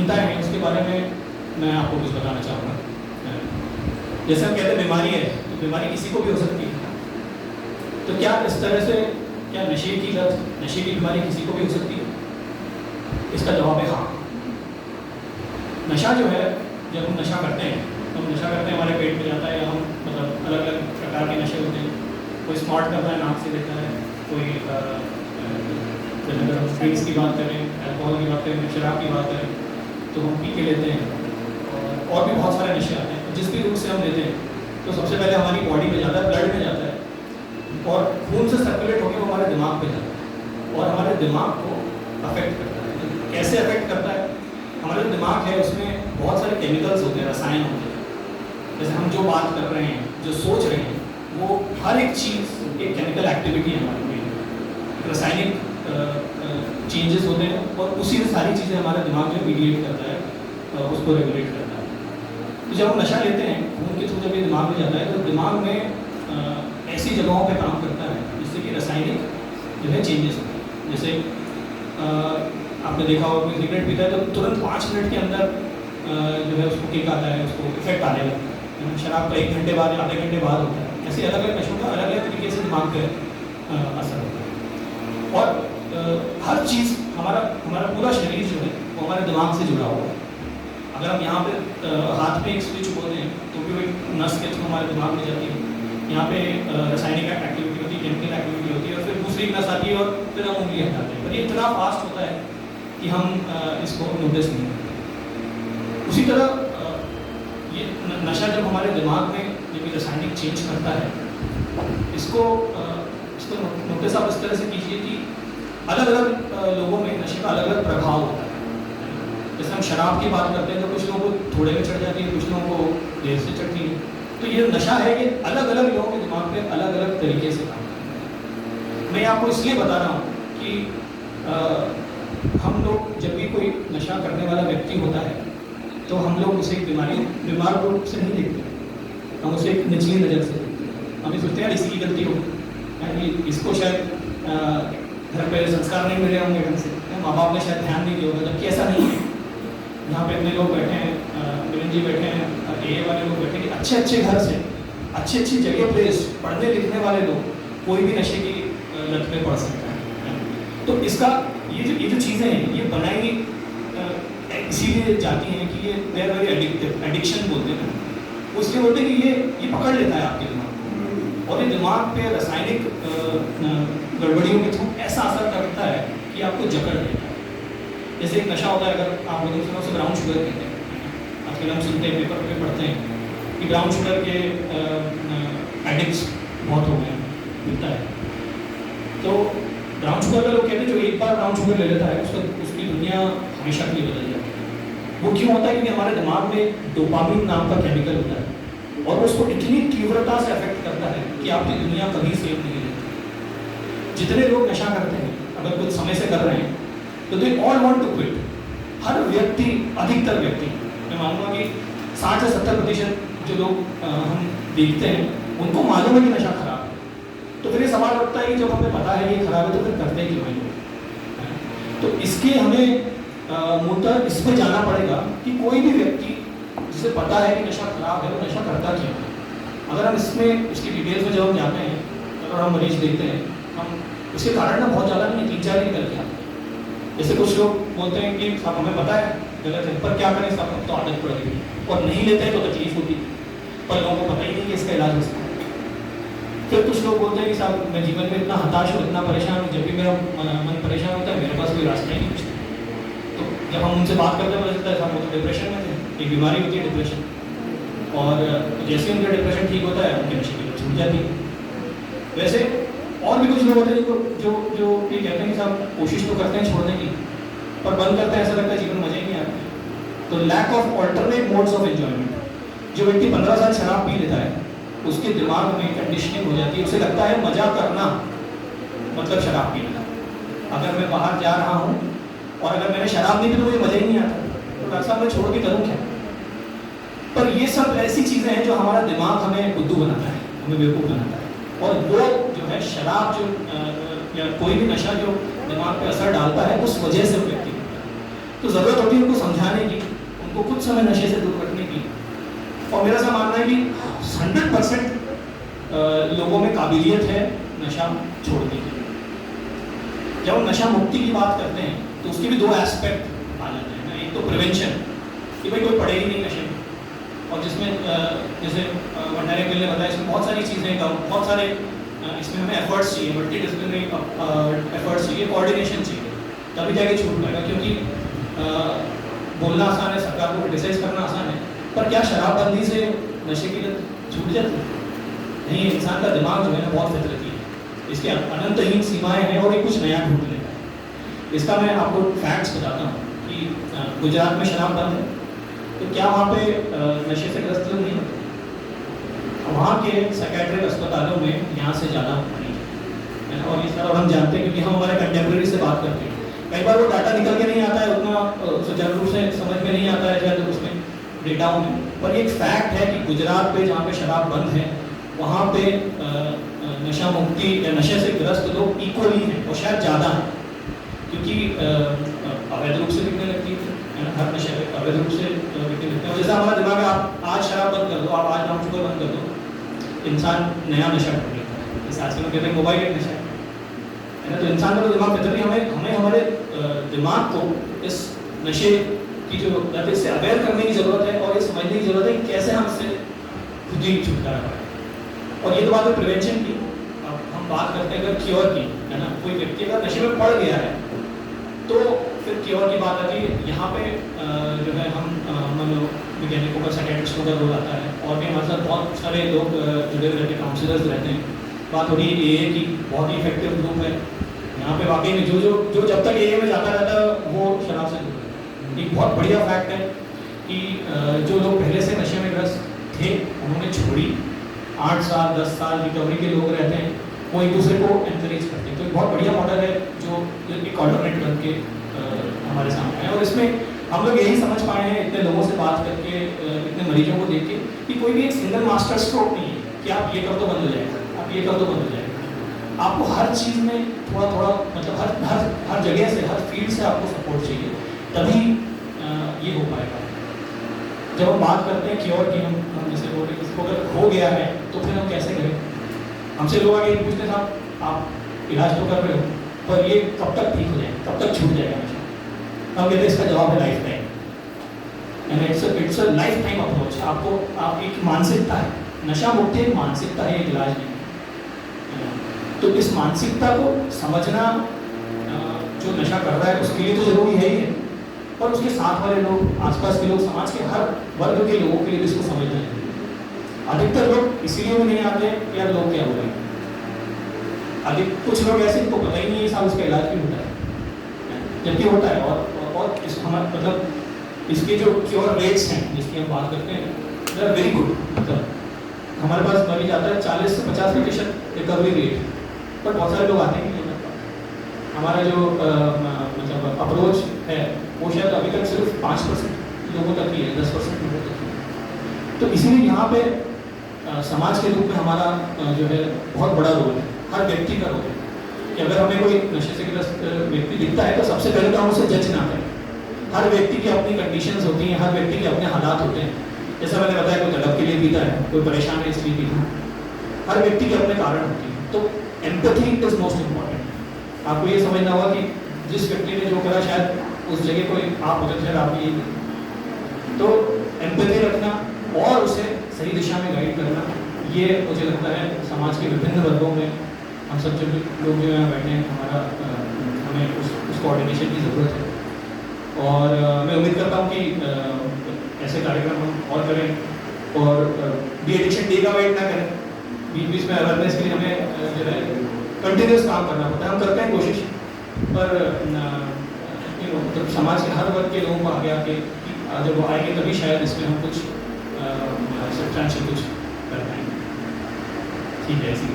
भिन्नताएं हैं उसके बारे में मैं आपको कुछ बताना चाहूँगा। जैसे हम कहते हैं बीमारी है, तो बीमारी किसी को भी हो सकती है। तो क्या इस तरह से क्या नशे की लत, नशे की बीमारी किसी को भी हो सकती है? इसका जवाब है हाँ। नशा जो है, जब हम नशा करते हैं तो हम नशा करते हैं, हमारे पेट में जाता है, हम मतलब अलग अलग प्रकार के नशे होते हैं। कोई स्मार्ट करता है, नाक से लेता है, कोई अगर हम ड्रिंक्स की बात करें, अल्कोहल की बात करें, शराब की बात करें, तो हम पी के लेते हैं। और भी बहुत सारे नशे आते हैं। जिस भी रूप से हम लेते हैं तो सबसे पहले हमारी बॉडी में जाता है, ब्लड में जाता है और खून से सर्कुलेट होकर वो हमारे दिमाग पे जाता है और हमारे दिमाग को अफेक्ट करता है। कैसे अफेक्ट करता है? हमारा जो दिमाग है उसमें बहुत सारे केमिकल्स होते हैं, रसायन होते हैं। जैसे हम जो बात कर रहे हैं, जो सोच रहे हैं, वो हर एक चीज़ एक केमिकल एक्टिविटी है हमारे में, रासायनिक चेंजेस होते हैं और उसी से सारी चीज़ें हमारे दिमाग में मीडिएट करता है, उसको रेगुलेट करता है। तो जब हम नशा लेते हैं, खून के थ्रू जब ये दिमाग में जाता है तो दिमाग में ऐसी जगहों पे काम करता है जिससे कि रासायनिक जो है चेंजेस होते हैं। जैसे आपने देखा होगा कोई सिगरेट पीता है तो तुरंत 5 मिनट के अंदर जो है उसको किक आता है, उसको इफेक्ट आने लगता है। शराब का 1 घंटे बाद या आधे घंटे बाद होता है। ऐसे अलग अलग नशों का अलग अलग तरीके से दिमाग पे असर होता है। और हर चीज़, हमारा पूरा शरीर जो है वो हमारे दिमाग से जुड़ा हुआ है। अगर हम यहाँ पे हाथ में एक स्विच बोलते हैं तो भी वो एक नस के थ्रू हमारे दिमाग में जाती है। यहाँ पे रासायनिक एक्टिविटी होती है, केमिकल एक्टिविटी होती है और फिर दूसरी नस आती है और फिर हम उंगली हटाते हैं। पर ये इतना फास्ट होता है कि हम इसको नोटिस नहीं करते। उसी तरह ये नशा जब हमारे दिमाग में जब रासायनिक चेंज करता है, इसको नोटिस आप इस तरह से कीजिए कि अलग अलग लोगों में नशे का अलग अलग प्रभाव होता है। जैसे हम शराब की बात करते हैं तो कुछ लोगों को थोड़े में चढ़ जाती है, कुछ लोगों को देर से चढ़ती है। तो ये नशा है, ये अलग अलग लोगों के दिमाग पे अलग अलग तरीके से काम करता है। मैं आपको इसलिए बता रहा हूँ कि हम लोग जब भी कोई नशा करने वाला व्यक्ति होता है तो हम लोग उसे बीमार रूप से नहीं देखते, हम उसे एक निचली नज़र से देखते हैं। हम ये सोचते हैं इसी की गलती होगी, इसको शायद घर पे संस्कार नहीं मिले होंगे ढंग से, माँ बाप ने शायद ध्यान नहीं दिया होगा, जबकि ऐसा नहीं है। यहाँ पे इतने लोग बैठे हैं, मिलन जी बैठे हैं, AA वाले लोग बैठे हैं, अच्छे अच्छे घर से, अच्छी अच्छी जगह पे पढ़ने लिखने वाले लोग कोई भी नशे की लत में पड़ सकता है। तो इसका ये जो चीज़ें हैं ये बनाई इसीलिए जाती हैं कि ये they are very addictive, addiction बोलते हैं। उसलिए बोलते हैं कि ये पकड़ लेता है आपके दिमाग को और ये दिमाग पे रासायनिक गड़बड़ियों के थ्रू ऐसा असर करता है कि आपको जकड़ देता है। जैसे एक नशा होता है, अगर आप लोगों सुना, उसे ब्राउन शुगर कहते हैं। आजकल हम सुनते हैं, पेपर पे पढ़ते हैं कि ब्राउन शुगर के एडिक्ट्स बहुत हो गए हैं, मिलता है। तो ब्राउन शुगर का लोग कहते हैं जो एक बार ब्राउन शुगर ले लेता है उसकी दुनिया हमेशा के लिए बदल जाती है। वो क्यों होता है? क्योंकि हमारे दिमाग में डोपामिन नाम का केमिकल होता है और उसको इतनी तीव्रता से अफेक्ट करता है कि आपकी दुनिया कभी सेफ नहीं रहती। जितने लोग नशा करते हैं, अगर कुछ समय से कर रहे हैं तो they all want to quit. हर व्यक्ति, अधिकतर व्यक्ति, मैं मानूंगा कि 60 से 70% जो लोग हम देखते हैं उनको मालूम है कि नशा खराब है। तो फिर ये सवाल उठता है कि जब हमें पता है ये खराब है तो फिर करते क्यों हैं लोग? तो इसके हमें मूलतः इस पर जाना पड़ेगा कि कोई भी व्यक्ति जिसे पता है कि नशा खराब है वो नशा करता क्यों है। अगर हम इसकी डिटेल्स में जब हम जाते हैं, अगर हम मरीज देखते हैं, हम उसके कारण ना बहुत ज़्यादा नहीं, 3-4 ही निकल के आते हैं। जैसे कुछ लोग बोलते हैं कि साहब हमें पता है गलत है, पर क्या करें साहब, तो आदत पड़ गई और नहीं लेते हैं तो तकलीफ होती है, पर लोगों को पता ही नहीं कि इसका इलाज हो सकता है। फिर कुछ लोग बोलते हैं कि साहब मैं जीवन में इतना हताश हूँ, इतना परेशान हूँ, जब भी मेरा मन परेशान होता है मेरे पास कोई रास्ता ही नहीं कुछ। तो जब हम उनसे बात करते हैं पता चलता है साहब वो तो डिप्रेशन में थे, एक बीमारी होती है डिप्रेशन, और जैसे उनका डिप्रेशन ठीक होता है उनके नशे की लत छूट जाती है। वैसे और भी कुछ लोग होते हैं जो ये कहते हैं कि साहब कोशिश तो करते हैं छोड़ने की, पर बंद करते हैं ऐसा लगता है जीवन मजा ही नहीं आता। तो lack of alternate modes of enjoyment, जो व्यक्ति 15 साल शराब पी लेता है उसके दिमाग में कंडीशनिंग हो जाती है, उसे लगता है मजा करना मतलब शराब पीना। अगर मैं बाहर जा रहा हूँ और अगर मैंने शराब नहीं पी तो मुझे मजा ही नहीं आता, तो डॉक्टर साहब मैं छोड़ के करूँ क्या? पर ये सब ऐसी चीज़ें हैं जो हमारा दिमाग हमें बुद्धू बनाता है, हमें बेवकूफ़ बनाता है। और वो जो है शराब या कोई भी नशा जो दिमाग पे असर डालता है उस वजह से व्यक्ति होता है। तो ज़रूरत होती है उनको समझाने की, उनको कुछ समय नशे से दूर रखने की। और मेरा ऐसा मानना है कि 100% लोगों में काबिलियत है नशा छोड़ने की। जब हम नशा मुक्ति की बात करते हैं तो उसके भी दो एस्पेक्ट आ जाते हैं ना। एक तो प्रिवेंशन, कि भाई कोई पड़े ही नहीं नशे में, और जिसमें जैसे भंडारी गिल ने बताया, इसमें बहुत सारी चीज़ें, बहुत सारे इसमें हमें एफर्ट्स चाहिए, मल्टी डिसिप्लिनरी एफर्ट्स चाहिए, कोऑर्डिनेशन चाहिए, तभी जाके छूट पाएगा। क्योंकि बोलना आसान है, सरकार को क्रिटिसाइज करना आसान है, पर क्या शराबबंदी से नशे की लत छूट जाती है? नहीं, इंसान का दिमाग जो है ना बहुत फितरती है, इसके अनंतहीन सीमाएं हैं और ये कुछ नया ढूंढ लेता है। इसका मैं आपको फैक्ट्स बताता हूँ कि गुजरात में शराब बंद है, तो क्या वहाँ पे नशे से ग्रस्त लोग नहीं होते? वहाँ के साइकेट्रिक अस्पतालों में यहाँ से ज़्यादा मरीज है, और ये सारा हम जानते हैं क्योंकि हम हमारे कंटेम्प्रेरी से बात करते हैं। कई बार वो डाटा निकल के नहीं आता है, उतना सुचारू रूप से समझ में नहीं आता है शायद उसमें डेटाओं में, पर एक फैक्ट है कि गुजरात पे जहाँ पे शराब बंद है वहाँ पे नशा मुक्ति या नशे से ग्रस्त लोग इक्वली हैं और शायद ज़्यादा हैं, क्योंकि अवैध रूप से बिकने लगती है ना, हर नशे अवैध रूप से बिकने लगते हैं। जैसा हमारा दिमाग है, आप आज शराब बंद कर दो, आप आज ब्राउन शुगर बंद कर दो, इंसान नया नशा ढूंढ लेता है। जैसे आजकल हम कहते हैं मोबाइल एक नशा है ना, तो इंसान का तो दिमाग फितरती, हमें हमारे दिमाग को इस नशे की जो लत से अवेयर करने की ज़रूरत है और ये समझने की ज़रूरत है कि कैसे हम इससे खुद ही छुटकारा पाएँ। और ये तो बात है प्रिवेंशन की। अब हम बात करते हैं अगर क्योर की, है ना, कोई व्यक्ति अगर नशे में पड़ गया है तो फिर क्योर की बात आती है। यहाँ पे जो है हम मनोवैज्ञानिकों का, साइकियाट्रिस्टों का रोल आता है, और भी हमारे साथ बहुत सारे लोग जुड़े हुए रहते हैं, काउंसलर्स रहते हैं। बात हो रही है AA की, बहुत ही इफेक्टिव ग्रुप है यहाँ पे। वाकई में जो जब तक AA में जाता रहता है वो शराब से दूर है। एक बहुत बढ़िया फैक्ट है कि जो लोग पहले से नशे में ग्रस्त थे उन्होंने छोड़ी, 8 साल 10 साल रिकवरी के लोग रहते हैं, वो एक दूसरे को एनकरेज करते हैं। तो एक बहुत बढ़िया मॉडल है जो एक ऑल्टरनेट बन के हमारे सामने है। और इसमें हम लोग यही समझ पाए हैं इतने लोगों से बात करके, इतने मरीजों को देख के, कि कोई भी एक सिंगल मास्टर स्ट्रोक नहीं है कि आप ये कर दो बंद हो जाएगा, आप ये कर दो बंद हो जाएगा। आपको हर चीज़ में थोड़ा थोड़ा, मतलब हर जगह से, हर फील्ड से आपको सपोर्ट चाहिए, तभी ये हो पाएगा। जब हम बात करते हैं क्योर की, हम जैसे बोल रहे हैं इसको अगर हो गया है तो फिर हम कैसे करें? हमसे लोग आगे पूछते हैं, साहब आप इलाज तो कर रहे हो, पर ये कब तक ठीक हो जाएगा, कब तक छूट जाएगा नशा? हम कहते हैं इसका जवाब है life time, and it's a life time approach. आप एक मानसिकता है, नशा मुक्ति एक मानसिकता है, एक इलाज नहीं। तो इस मानसिकता को समझना जो नशा कर रहा है उसके लिए तो जरूरी है ही है, पर उसके साथ वाले लोग, आसपास के लोग, समाज के हर वर्ग के लोगों के लिए इसको समझना है। अधिकतर लोग इसीलिए भी नहीं आते हैं यार लोग क्या हो रहे हैं। कुछ लोग ऐसे इनको पता ही नहीं है साहब इसका इलाज भी होता है, जबकि होता है। और इस हमारे मतलब इसके जो क्योर रेट्स हैं जिसकी हम बात करते हैं, दे आर वेरी गुड। मतलब हमारे पास मरीज आता है 40 से 50% रिकवरी रेट, पर बहुत सारे लोग आते हैं नहीं। हमारा जो मतलब अप्रोच है वो शायद अभी तक सिर्फ 5% लोगों तक ही है, 10% लोगों तक ही। तो इसीलिए यहाँ पे समाज के रूप में हमारा जो है बहुत बड़ा रोल है, हर व्यक्ति का रोल है कि अगर हमें कोई नशे से ग्रस्त व्यक्ति दिखता है तो सबसे पहले तो हम उसे जज ना करें। हर व्यक्ति की अपनी कंडीशंस होती हैं, हर व्यक्ति के अपने हालात होते हैं। जैसा मैंने बताया, कोई तड़प के लिए पीता है, कोई परेशान है इसलिए पीता है, हर व्यक्ति के अपने कारण होते हैं। तो एम्पैथी इज मोस्ट इम्पॉर्टेंट। आपको ये समझना होगा कि जिस व्यक्ति ने जो करा शायद उस जगह कोई आप होते थे, आप ये, तो एम्पैथी रखना और उसे सही दिशा में गाइड करना, ये मुझे लगता है समाज के विभिन्न वर्गों में हम सब जो लोग जो यहाँ बैठे हैं, हमें उस कोऑर्डिनेशन की ज़रूरत है। और मैं उम्मीद करता हूँ कि ऐसे कार्यक्रम हम और करें और डी एडिक्शन डे का वेट ना करें। बीच में अवेयरनेस के लिए हमें जो है कंटिन्यूस काम करना पड़ता है। हम करते हैं कोशिश, पर मतलब समाज के हर वर्ग के लोगों को आगे आके जब वो आएंगे तभी शायद इसमें हम कुछ सब्सटेंशियल कुछ कर पाएंगे। ठीक है, ऐसी